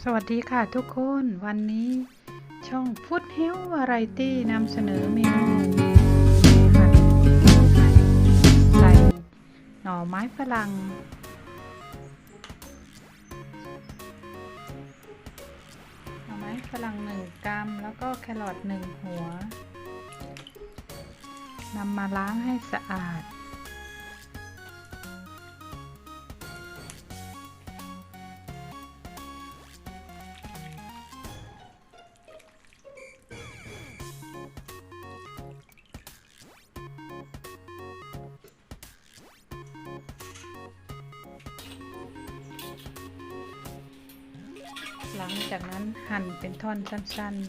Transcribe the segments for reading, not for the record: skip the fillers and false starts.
สวัสดีค่ะทุกคนวันนี้ช่องฟุตเฮลวาไรตี้นำเสนอเมนูผัดไข่ใส่หน่อไม้ฝรั่งหน่อไม้ฝรั่ง1 กรัมแล้วก็แครอท1 หัวนำมาล้างให้สะอาดหลังจากนั้นหั่นเป็นท่อนสั้นๆ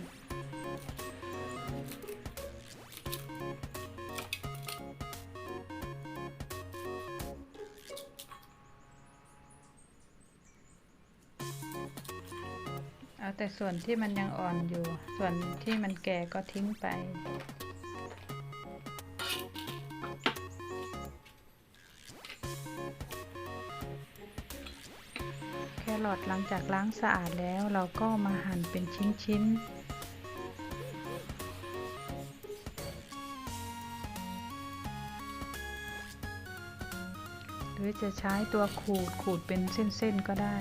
เอาแต่ส่วนที่มันยังอ่อนอยู่ส่วนที่มันแก่ก็ทิ้งไปแครอทหลังจากล้างสะอาดแล้วเราก็มาหั่นเป็นชิ้นๆหรือจะใช้ตัวขูดเป็นเส้นๆก็ได้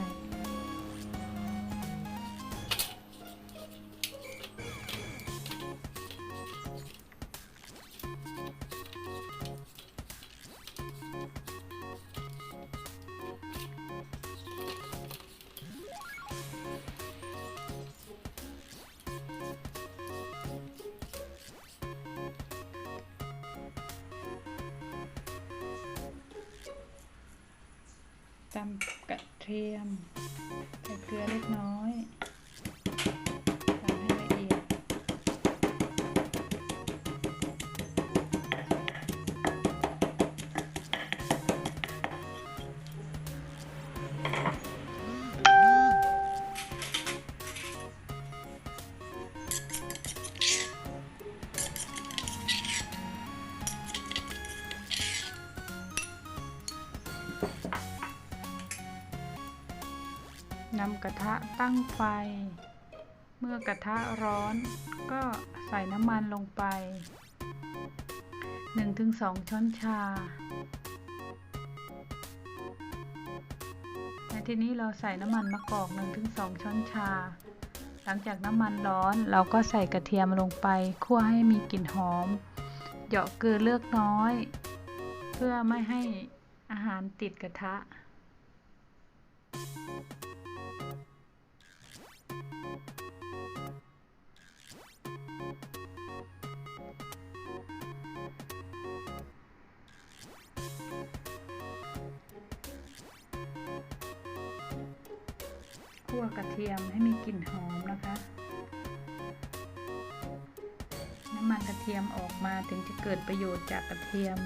ตำกระเทียมใส่เกลือเล็กน้อยตำให้ละเอียดนำกระทะตั้งไฟเมื่อกระทะร้อนก็ใส่น้ำมันลงไป 1-2 ช้อนชาในที่นี้เราใส่น้ำมันมะกอก 1-2 ช้อนชาหลังจากน้ำมันร้อนเราก็ใส่กระเทียมลงไปคั่วให้มีกลิ่นหอมเหยาะเกลือเลือกน้อยเพื่อไม่ให้อาหารติดกระทะคั่วกระเทียมให้มีกลิ่นหอมนะคะน้ำมันกระเทียมออกมาถึงจะเกิดประโยชน์จากกระเทียม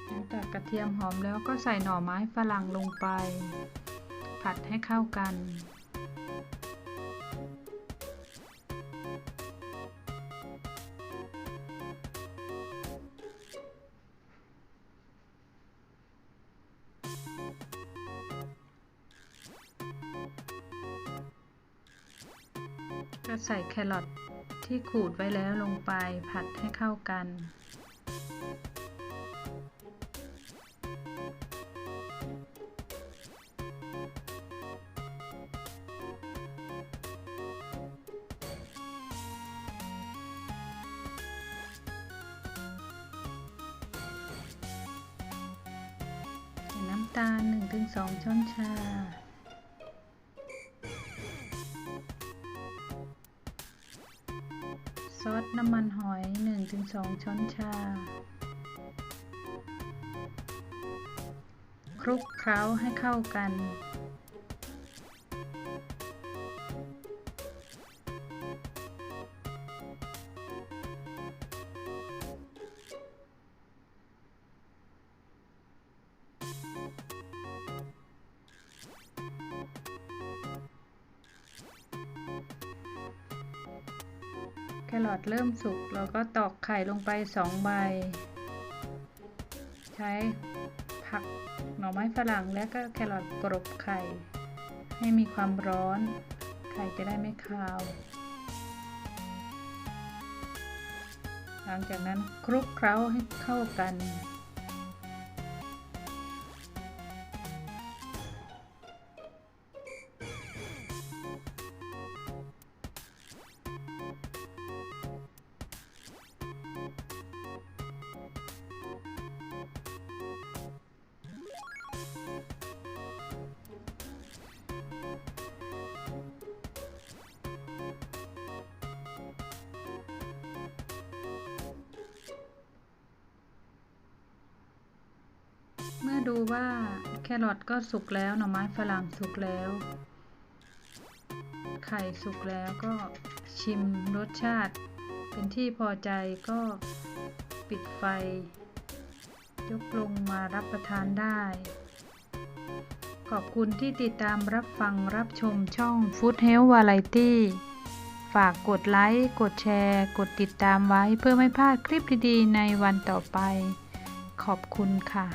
หลังจากกระเทียมหอมแล้วก็ใส่หน่อไม้ฝรั่งลงไปผัดให้เข้ากันก็ใส่แครอทที่ขูดไว้แล้วลงไปผัดให้เข้ากันน้ำตาล 1-2 ช้อนชาซอสน้ำมันหอย 1-2 ช้อนชาคลุกเคล้าให้เข้ากัน รอทเริ่มสุกเราก็ตอกไข่ลงไป2 ใบใช้ผักหน่อไม้ฝรั่งและก็แครอทกรบไข่ให้มีความร้อนไข่จะได้ไม่คาวหลังจากนั้นคลุกเคล้าให้เข้ากันเมื่อดูว่าแครอทก็สุกแล้วหน่อไม้ฝรั่งสุกแล้วไข่สุกแล้วก็ชิมรสชาติเป็นที่พอใจก็ปิดไฟยกลงมารับประทานได้ขอบคุณที่ติดตามรับฟังรับชมช่อง Food Health Variety ฝากกดไลค์กดแชร์กดติดตามไว้เพื่อไม่พลาดคลิปดีๆในวันต่อไปขอบคุณค่ะ